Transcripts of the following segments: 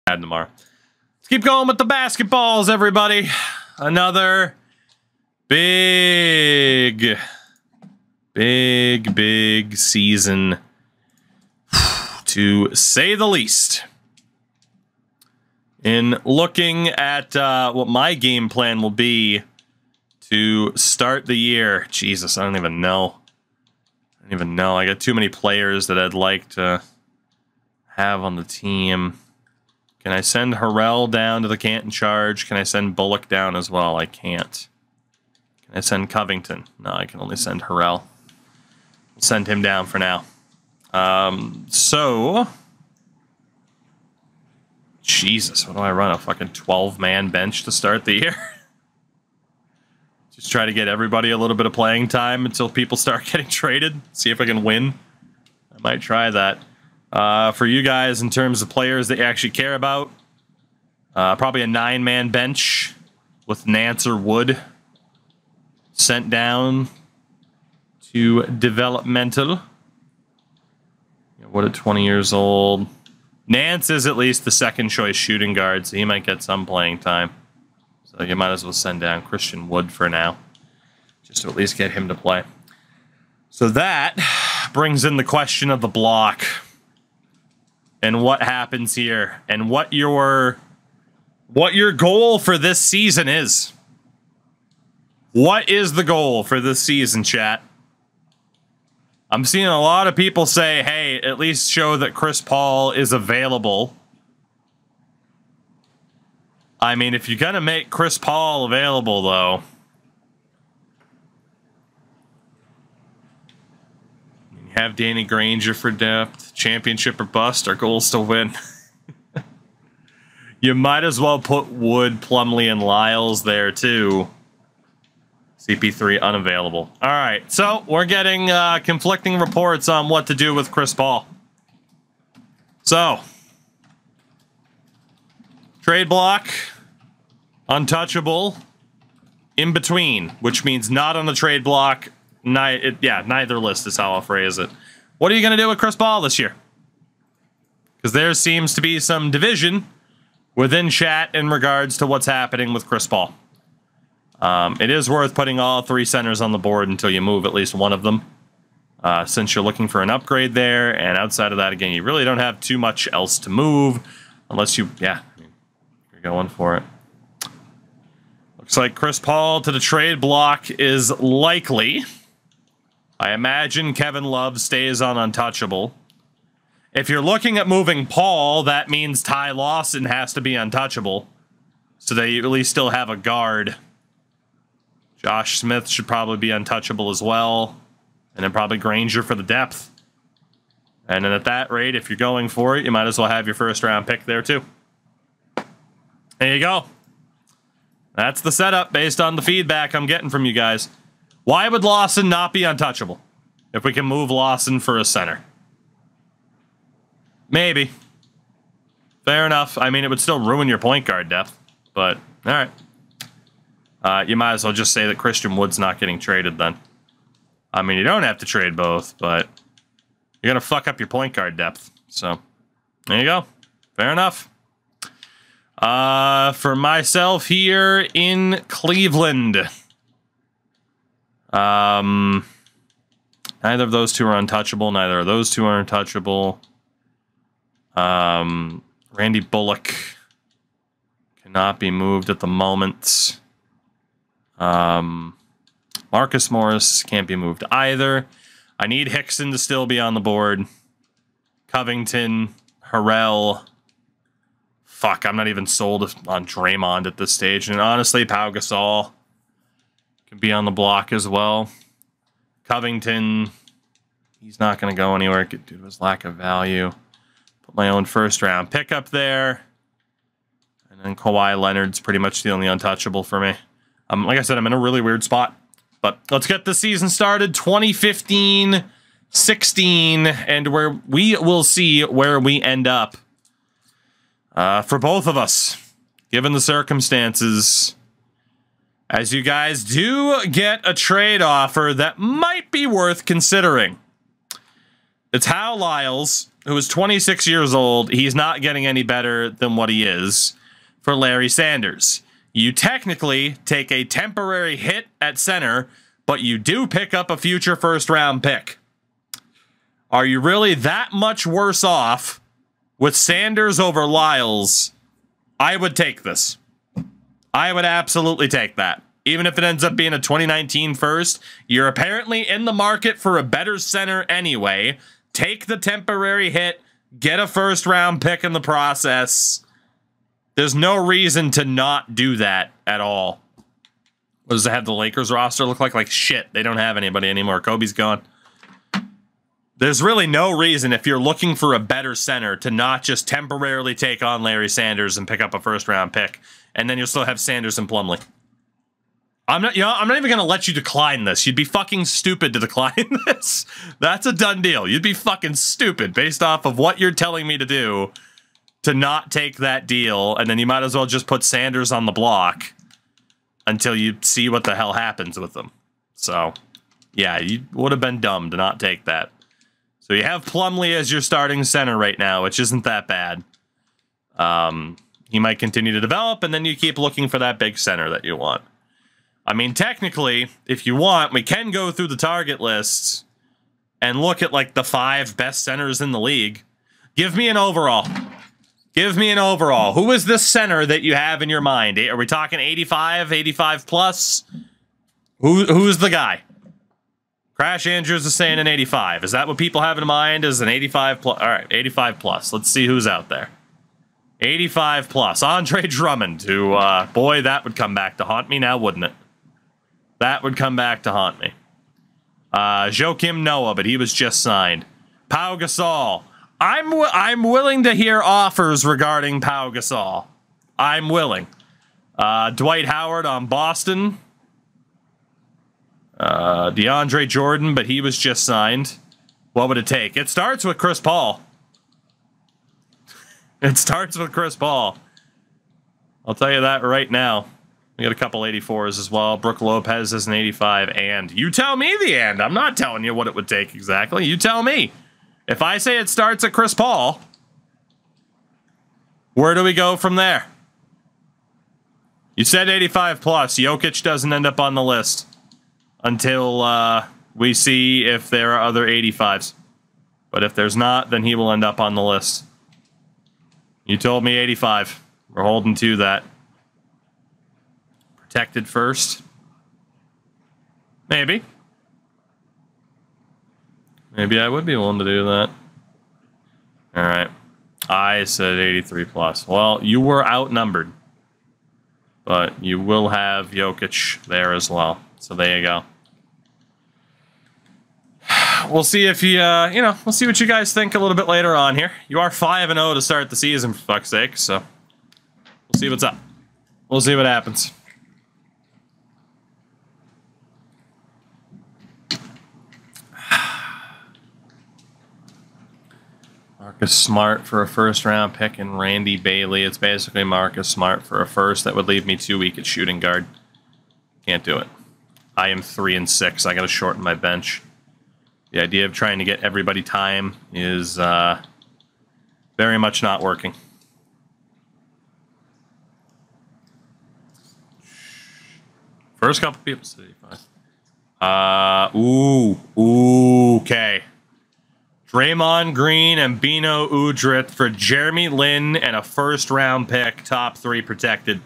Add tomorrow. Let's keep going with the basketballs, everybody. Another big season, to say the least. In looking at what my game plan will be to start the year. Jesus, I don't even know. I got too many players that I'd like to have on the team. Can I send Harrell down to the Canton charge? Can I send Bullock down as well? I can't. Can I send Covington? No, I can only send Harrell. We'll send him down for now. Jesus, what do I run? A fucking 12-man bench to start the year? Just try to get everybody a little bit of playing time until people start getting traded. See if I can win. I might try that. For you guys, in terms of players that you actually care about, probably a 9-man bench with Nance or Wood sent down to developmental. Wood at 20 years old. Nance is at least the second choice shooting guard, so he might get some playing time. So you might as well send down Christian Wood for now, just to at least get him to play. So that brings in the question of the block and what happens here and what your goal for this season is. What is the goal for this season, chat? I'm seeing a lot of people say, hey, at least show that Chris Paul is available. I mean, if you're going to make Chris Paul available, though, you have Danny Granger for depth, championship or bust, our goal is to win. You might as well put Wood, Plumlee, and Lyles there, too. CP3 unavailable. All right, so we're getting conflicting reports on what to do with Chris Paul. So, trade block, untouchable, in between, which means not on the trade block. Neither list is how I'll phrase it. What are you going to do with Chris Paul this year? Because there seems to be some division within chat in regards to what's happening with Chris Paul. It is worth putting all 3 centers on the board until you move at least one of them, since you're looking for an upgrade there. And outside of that, again, you really don't have too much else to move unless you're going for it. Looks like Chris Paul to the trade block is likely. I imagine Kevin Love stays on untouchable. If you're looking at moving Paul, that means Ty Lawson has to be untouchable, so that you at least still have a guard. Josh Smith should probably be untouchable as well. And then probably Granger for the depth. And then at that rate, if you're going for it, you might as well have your first-round pick there, too. There you go. That's the setup based on the feedback I'm getting from you guys. Why would Lawson not be untouchable if we can move Lawson for a center? Maybe. Fair enough. I mean, it would still ruin your point guard depth. But, all right. You might as well just say that Christian Wood's not getting traded then. I mean, you don't have to trade both, but you're going to fuck up your point guard depth. So, there you go. Fair enough. For myself here in Cleveland. Neither of those two are untouchable. Neither of those two are untouchable. Randy Bullock cannot be moved at the moment. Marcus Morris can't be moved either. I need Hickson to still be on the board. Covington, Harrell. Fuck, I'm not even sold on Draymond at this stage. And honestly, Pau Gasol can be on the block as well. Covington, he's not going to go anywhere due to his lack of value. Put my own first-round pick up there. And then Kawhi Leonard's pretty much the only untouchable for me. Like I said, I'm in a really weird spot. But let's get the season started. 2015-16, and where we will see where we end up. For both of us, given the circumstances, as you guys do get a trade offer that might be worth considering. It's Hal Lyles, who is 26 years old. He's not getting any better than what he is for Larry Sanders. You technically take a temporary hit at center, but you do pick up a future first-round pick. Are you really that much worse off with Sanders over Lyles? I would take this. I would absolutely take that. Even if it ends up being a 2019 first, you're apparently in the market for a better center anyway. Take the temporary hit, get a first-round pick in the process. There's no reason to not do that at all. What does it have the Lakers roster look like? Like shit, they don't have anybody anymore. Kobe's gone. There's really no reason if you're looking for a better center to not just temporarily take on Larry Sanders and pick up a first-round pick, and then you'll still have Sanders and Plumlee. I'm not even going to let you decline this. You'd be fucking stupid to decline this. That's a done deal. You'd be fucking stupid based off of what you're telling me to do to not take that deal, and then you might as well just put Sanders on the block until you see what the hell happens with them. So, yeah, you would have been dumb to not take that. So you have Plumlee as your starting center right now, which isn't that bad. He might continue to develop, and then you keep looking for that big center that you want. I mean, technically, if you want, we can go through the target lists and look at, like, the 5 best centers in the league. Give me an overall. Give me an overall. Who is this center that you have in your mind? Are we talking 85, 85 plus? Who's the guy? Crash Andrews is saying an 85. Is that what people have in mind as an 85 plus? All right, 85 plus. Let's see who's out there. 85 plus. Andre Drummond, who, boy, that would come back to haunt me now, wouldn't it? That would come back to haunt me. Joakim Noah, but he was just signed. Pau Gasol. I'm willing to hear offers regarding Pau Gasol. I'm willing. Dwight Howard on Boston. DeAndre Jordan, but he was just signed. What would it take? It starts with Chris Paul. It starts with Chris Paul. I'll tell you that right now. We got a couple 84s as well. Brook Lopez is an 85, and you tell me the end. I'm not telling you what it would take exactly. You tell me. If I say it starts at Chris Paul, where do we go from there? You said 85 plus. Jokic doesn't end up on the list until we see if there are other 85s. But if there's not, then he will end up on the list. You told me 85. We're holding to that. Protected first. Maybe. Maybe I would be willing to do that. All right. I said 83 plus. Well, you were outnumbered. But you will have Jokic there as well. So there you go. We'll see if you, we'll see what you guys think a little bit later on here. You are 5-0 to start the season, for fuck's sake, so we'll see what's up. We'll see what happens. Marcus Smart for a first-round pick and Randy Bailey. It's basically Marcus Smart for a first. That would leave me too weak at shooting guard. Can't do it. I am 3-6. I got to shorten my bench. The idea of trying to get everybody time is very much not working. First couple people said 85. Okay. Draymond Green and Bino Udrith for Jeremy Lin and a first-round pick, top 3 protected.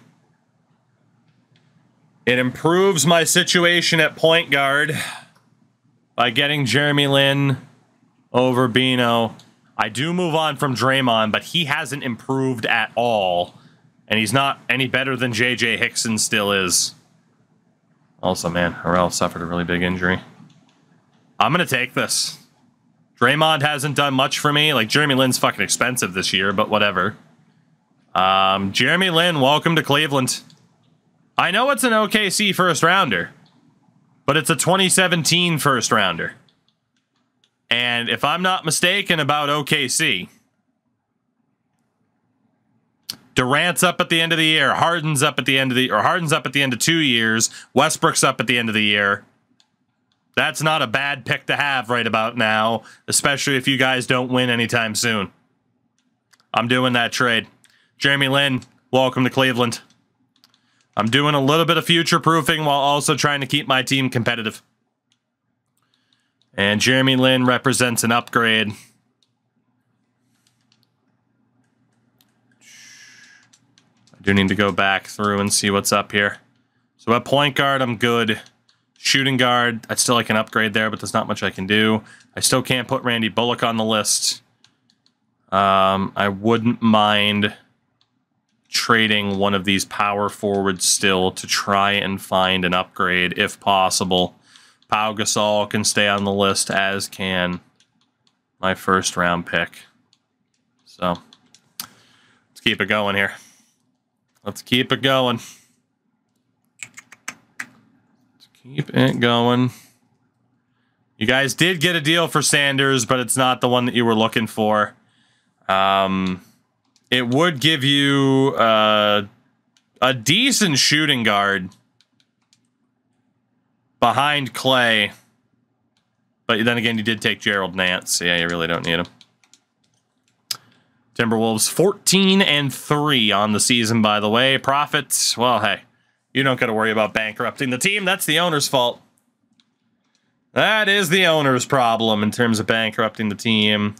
It improves my situation at point guard by getting Jeremy Lin over Bino. I do move on from Draymond, but he hasn't improved at all. And he's not any better than J.J. Hickson still is. Also, man, Harrell suffered a really big injury. I'm going to take this. Draymond hasn't done much for me. Like, Jeremy Lin's fucking expensive this year, but whatever. Jeremy Lin, welcome to Cleveland. I know it's an OKC first-rounder, but it's a 2017 first-rounder. And if I'm not mistaken about OKC, Durant's up at the end of the year, Harden's up at the end of the, or Harden's up at the end of 2 years, Westbrook's up at the end of the year. That's not a bad pick to have right about now, especially if you guys don't win anytime soon. I'm doing that trade. Jeremy Lin, welcome to Cleveland. I'm doing a little bit of future proofing while also trying to keep my team competitive. And Jeremy Lin represents an upgrade. I do need to go back through and see what's up here. So at point guard, I'm good. Shooting guard, I'd still like an upgrade there, but there's not much I can do. I still can't put Randy Bullock on the list. I wouldn't mind trading one of these power forwards still to try and find an upgrade if possible. Pau Gasol can stay on the list, as can my first round pick. So let's keep it going here. Let's keep it going. Let's keep it going. You guys did get a deal for Sanders, but it's not the one that you were looking for. It would give you a decent shooting guard behind Clay. But then again, you did take Gerald Nance, so yeah, you really don't need him. Timberwolves 14-3 on the season, by the way. Profits, well, hey, you don't got to worry about bankrupting the team. That's the owner's fault. That is the owner's problem in terms of bankrupting the team.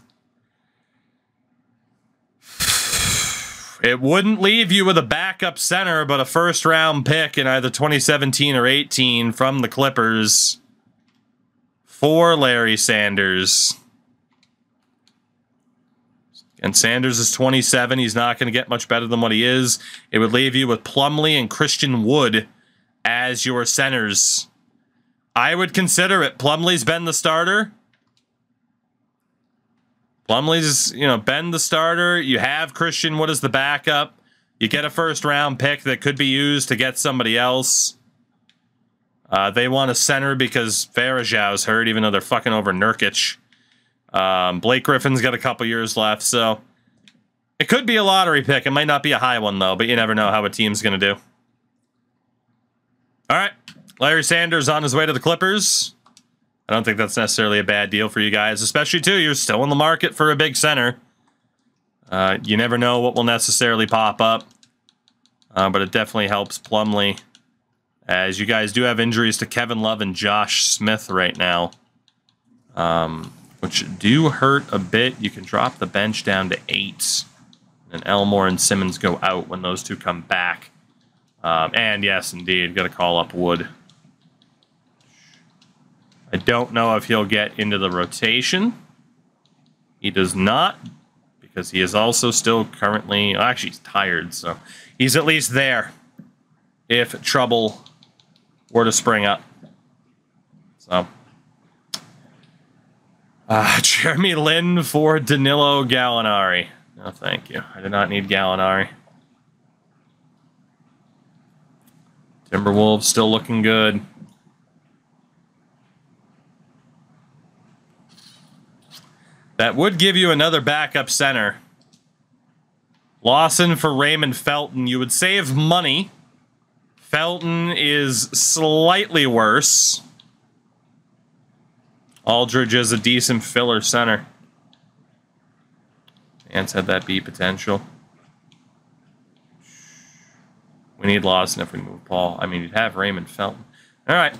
It wouldn't leave you with a backup center, but a first-round pick in either 2017 or 18 from the Clippers for Larry Sanders. And Sanders is 27. He's not going to get much better than what he is. It would leave you with Plumlee and Christian Wood as your centers. I would consider it. Plumlee's been the starter. Plumlee's, been the starter. You have Christian Wood as the backup. You get a first-round pick that could be used to get somebody else. They want a center because Varejau's hurt, even though they're fucking over Nurkic. Blake Griffin's got a couple years left, so it could be a lottery pick. It might not be a high one, though, but you never know how a team's going to do. All right, Larry Sanders on his way to the Clippers. I don't think that's necessarily a bad deal for you guys, especially, too, you're still in the market for a big center. You never know what will necessarily pop up, but it definitely helps Plumlee, as you guys do have injuries to Kevin Love and Josh Smith right now, which do hurt a bit. You can drop the bench down to 8, and Elmore and Simmons go out when those two come back. And yes, indeed, got to call up Wood. I don't know if he'll get into the rotation. He does not, because he is also still currently... Actually, he's tired, so he's at least there if trouble were to spring up. So, Jeremy Lin for Danilo Gallinari. No, thank you. I did not need Gallinari. Timberwolves still looking good. That would give you another backup center. Lawson for Raymond Felton. You would save money. Felton is slightly worse. Aldridge is a decent filler center. Ants had that B potential. We need Lawson if we move Paul. I mean, you'd have Raymond Felton. All right.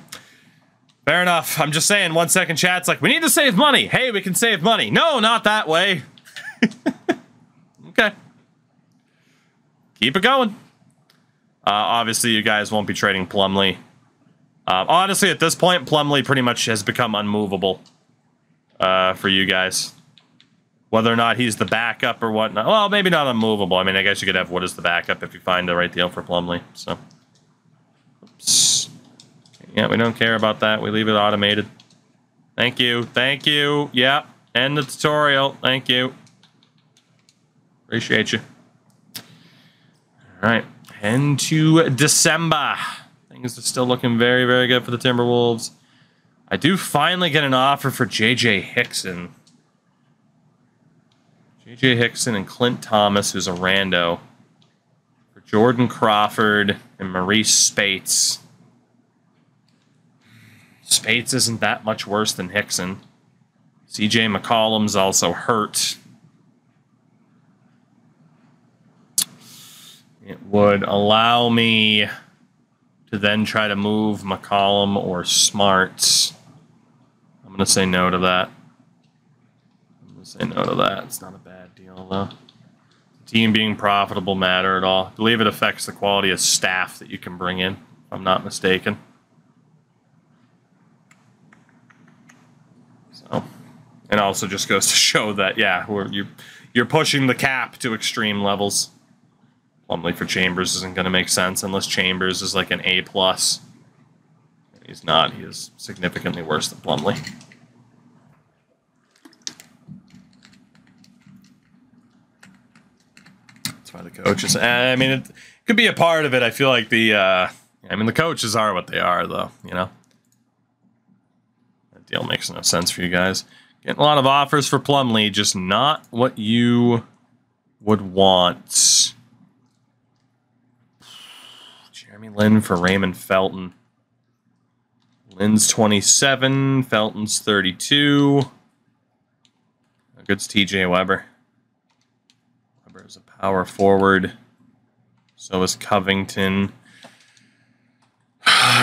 Fair enough. I'm just saying, 1 second chat's like, we need to save money. Hey, we can save money. No, not that way. Okay. Keep it going. Obviously, you guys won't be trading Plumlee. Honestly, at this point, Plumlee pretty much has become unmovable for you guys. Whether or not he's the backup or whatnot. Well, maybe not unmovable. I mean, I guess you could have Wood as the backup if you find the right deal for Plumlee. So, oops. Yeah, we don't care about that. We leave it automated. Thank you. Thank you. Yeah. End the tutorial. Thank you. Appreciate you. All right. End to December. Things are still looking very, very good for the Timberwolves. I do finally get an offer for J.J. Hickson. J.J. Hickson and Clint Thomas, who's a rando. For Jordan Crawford and Maurice Spates. Spates isn't that much worse than Hickson. CJ McCollum's also hurt. It would allow me to then try to move McCollum or Smart. I'm going to say no to that. It's not a bad deal, though. Team being profitable matter at all. I believe it affects the quality of staff that you can bring in, if I'm not mistaken. So, and also just goes to show that, yeah, you're pushing the cap to extreme levels. Plumlee for Chambers isn't going to make sense unless Chambers is like an A+. He's not. He is significantly worse than Plumlee. That's why the coaches... I mean, it could be a part of it. I feel like the coaches are what they are, though, you know? That deal makes no sense for you guys. Getting a lot of offers for Plumlee, just not what you would want. Jeremy Lin for Raymond Felton. Lin's 27, Felton's 32. How good's TJ Weber? Weber is a power forward. So is Covington.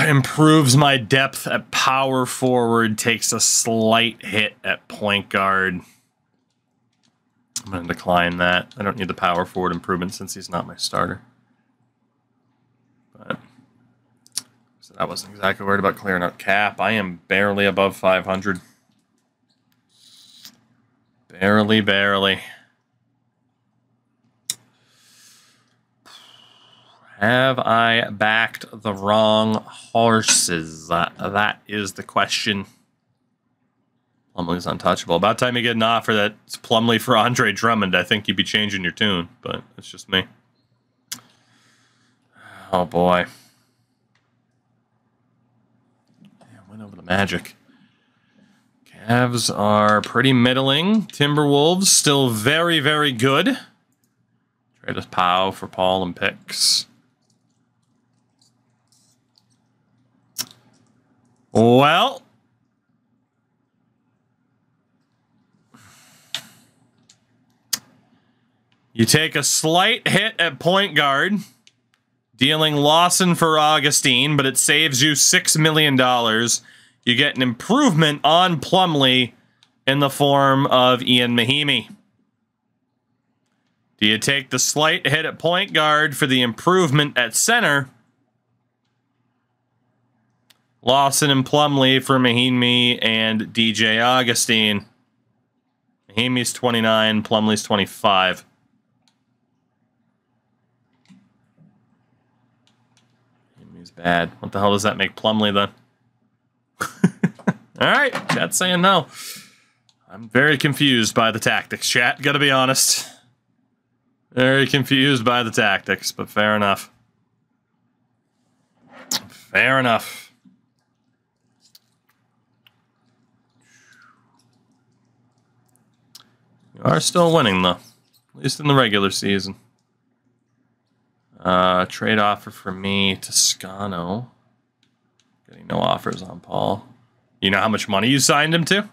Improves my depth at power forward. Takes a slight hit at point guard. I'm going to decline that. I don't need the power forward improvement since he's not my starter. But so I wasn't exactly worried about clearing out cap. I am barely above 500. Barely. Have I backed the wrong horses? That is the question. Plumlee's untouchable. About time you get an offer that's Plumlee for Andre Drummond. I think you'd be changing your tune, but it's just me. Oh, boy. Yeah, went over the Magic. Cavs are pretty middling. Timberwolves still very, very good. Trade us Powell for Paul and picks. Well, you take a slight hit at point guard, dealing Lawson for Augustine, but it saves you $6 million. You get an improvement on Plumlee in the form of Ian Mahinmi. Do you take the slight hit at point guard for the improvement at center? Lawson and Plumlee for Mahinmi and DJ Augustine. Mahinmi's 29, Plumlee's 25. Mahinmi's bad. What the hell does that make Plumlee then? All right, chat's saying no. I'm very confused by the tactics, chat. Gotta be honest. Very confused by the tactics, but fair enough. Fair enough. You are still winning, though. At least in the regular season. Trade offer for me, Toscano. Getting no offers on Paul. You know how much money you signed him to?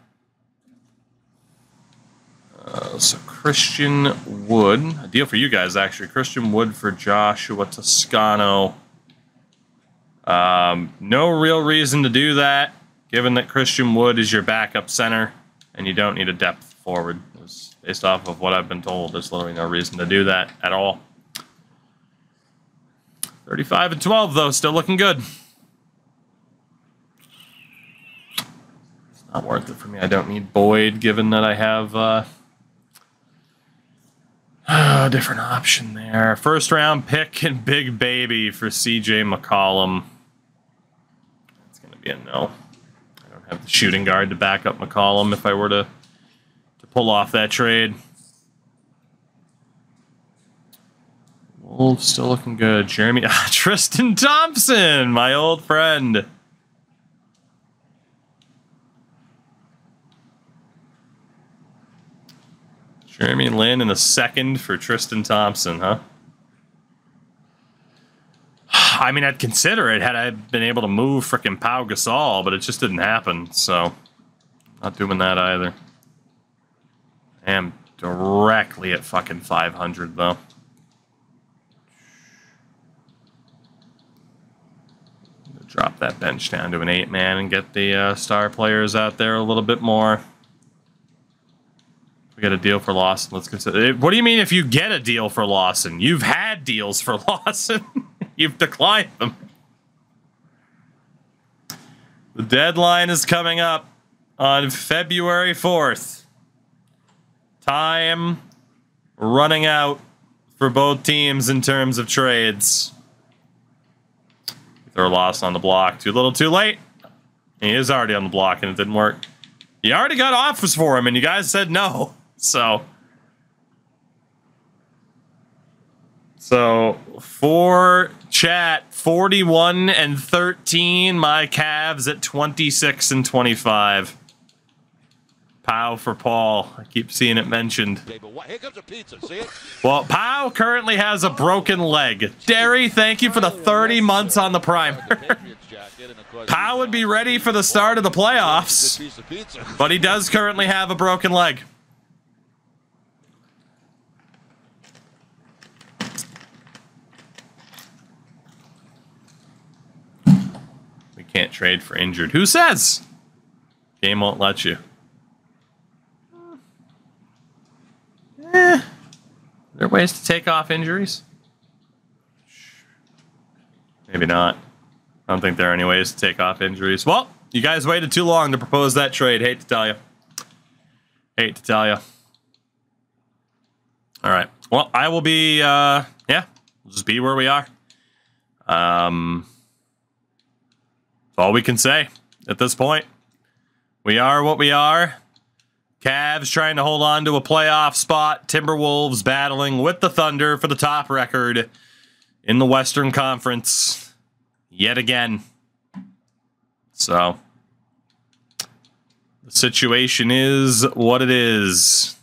So Christian Wood. A deal for you guys, actually. Christian Wood for Joshua Toscano. No real reason to do that, given that Christian Wood is your backup center, and you don't need a depth forward. Based off of what I've been told, there's literally no reason to do that at all. 35 and 12, though, still looking good. It's not worth it for me. I don't need Boyd, given that I have a different option there. First round pick and big baby for CJ McCollum. That's going to be a no. I don't have the shooting guard to back up McCollum if I were to pull off that trade. Wolves still looking good. Jeremy, Tristan Thompson, my old friend. Jeremy Lin in a second for Tristan Thompson, huh? I mean, I'd consider it had I been able to move frickin' Pau Gasol, but it just didn't happen, so not doing that either. I am directly at fucking 500, though. Drop that bench down to an 8-man and get the star players out there a little bit more. We got a deal for Lawson. Let's consider. What do you mean if you get a deal for Lawson? You've had deals for Lawson. You've declined them. The deadline is coming up on February 4th. Time running out for both teams in terms of trades. Throw Lawson on the block. Too little, too late. He is already on the block, and it didn't work. You already got offers for him, and you guys said no. So for chat, 41-13. My Cavs at 26-25. Pau for Paul. I keep seeing it mentioned. Here comes a pizza. See it? Well, Pau currently has a broken leg. Derry, thank you for the 30 months on the primer. Pau would be ready for the start of the playoffs, but he does currently have a broken leg. We can't trade for injured. Who says? Game won't let you. Are there ways to take off injuries? Maybe not. I don't think there are any ways to take off injuries. Well, you guys waited too long to propose that trade. Hate to tell you. Hate to tell you. All right. Well, I will be, yeah, we'll just be where we are. That's all we can say at this point. We are what we are. Cavs trying to hold on to a playoff spot. Timberwolves battling with the Thunder for the top record in the Western Conference yet again. So the situation is what it is.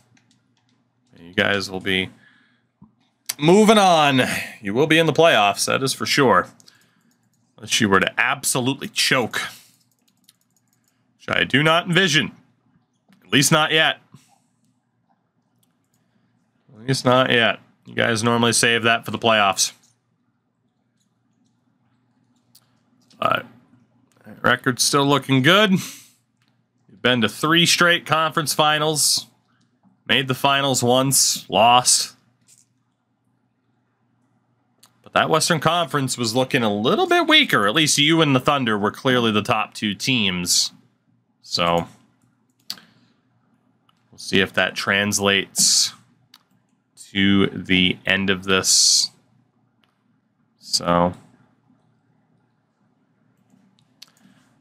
You guys will be moving on. You will be in the playoffs, that is for sure. Unless you were to absolutely choke, which I do not envision. At least not yet. At least not yet. You guys normally save that for the playoffs. But record's still looking good. You've been to 3 straight conference finals. Made the finals once. Lost. But that Western Conference was looking a little bit weaker. At least you and the Thunder were clearly the top 2 teams. So we'll see if that translates to the end of this. So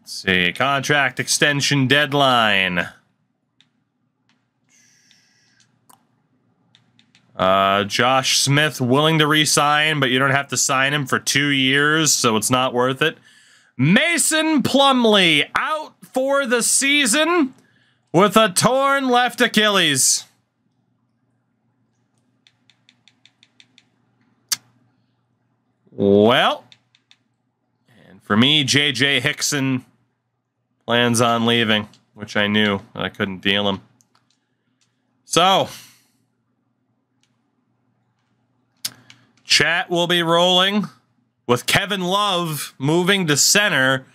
let's see. Contract extension deadline. Josh Smith willing to re-sign, but you don't have to sign him for 2 years, so it's not worth it. Mason Plumlee out for the season with a torn left Achilles. Well, and for me, J.J. Hickson plans on leaving, which I knew that I couldn't deal him. So chat will be rolling with Kevin Love moving to center.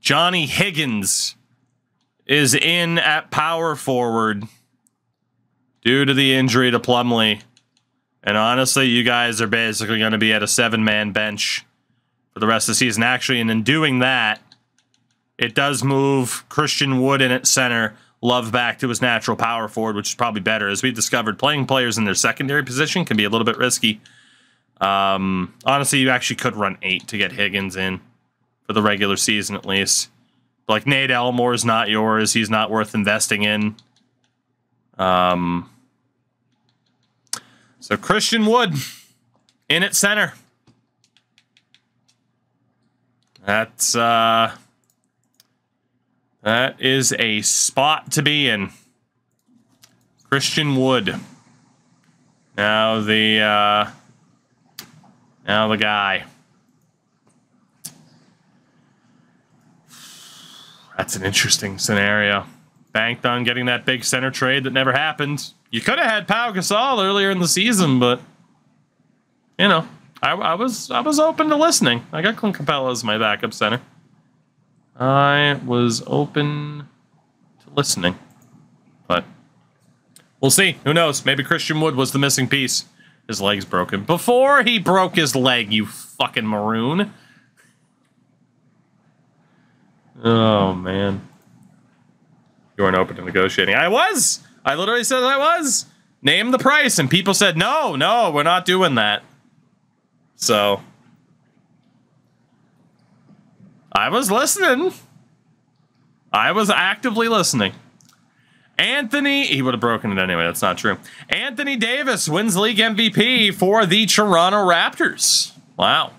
Johnny Higgins is in at power forward due to the injury to Plumlee. And honestly, you guys are basically going to be at a 7-man bench for the rest of the season. Actually, and in doing that, it does move Christian Wood in at center, Love back to his natural power forward, which is probably better. As we discovered, playing players in their secondary position can be a little bit risky. Honestly, you actually could run 8 to get Higgins in for the regular season at least. But like Nate Elmore is not yours. He's not worth investing in. So Christian Wood in at center. That's that is a spot to be in. Christian Wood. Now the guy. That's an interesting scenario. Banked on getting that big center trade that never happened. You could have had Pau Gasol earlier in the season, but you know, I was open to listening. I got Clint Capella as my backup center. I was open to listening, but we'll see. Who knows? Maybe Christian Wood was the missing piece. His leg's broken. Before he broke his leg, you fucking maroon. Oh, man. You weren't open to negotiating. I was! I literally said I was! Name the price, and people said, no, we're not doing that. So, I was listening. I was actively listening. Anthony, he would have broken it anyway. That's not true. Anthony Davis wins league MVP for the Toronto Raptors. Wow.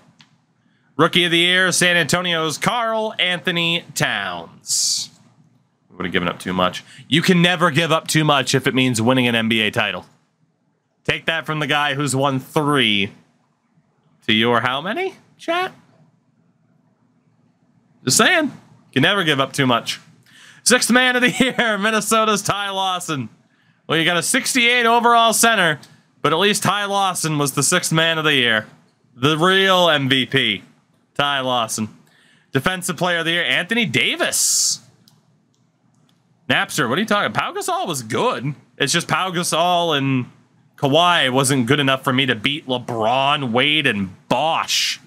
Rookie of the Year, San Antonio's Karl Anthony Towns. We would have given up too much. You can never give up too much if it means winning an NBA title. Take that from the guy who's won 3 to your how many, chat? Just saying. You can never give up too much. 6th man of the year, Minnesota's Ty Lawson. Well, you got a 68 overall center, but at least Ty Lawson was the 6th man of the year. The real MVP, Ty Lawson. Defensive player of the year, Anthony Davis. Napster, what are you talking about? Pau Gasol was good. It's just Pau Gasol and Kawhi wasn't good enough for me to beat LeBron, Wade, and Bosh.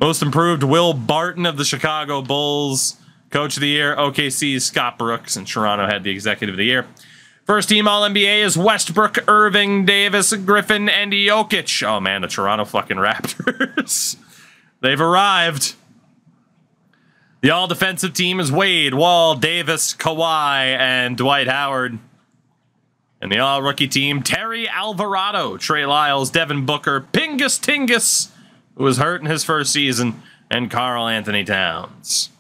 Most improved, Will Barton of the Chicago Bulls. Coach of the year, OKC's Scott Brooks, and Toronto had the executive of the year. First team All-NBA is Westbrook, Irving, Davis, Griffin, and Jokic. Oh, man, the Toronto fucking Raptors. They've arrived. The all-defensive team is Wade, Wall, Davis, Kawhi, and Dwight Howard. And the all-rookie team, Terry Alvarado, Trey Lyles, Devin Booker, Pingus Tingus, who was hurt in his first season, and Karl Anthony Towns.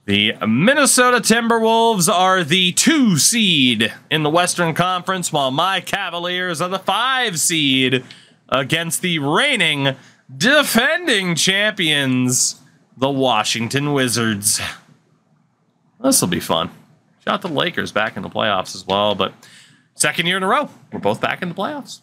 The Minnesota Timberwolves are the 2 seed in the Western Conference, while my Cavaliers are the 5 seed against the reigning, defending champions, the Washington Wizards. This will be fun. Shout out to the Lakers back in the playoffs as well, but second year in a row, we're both back in the playoffs.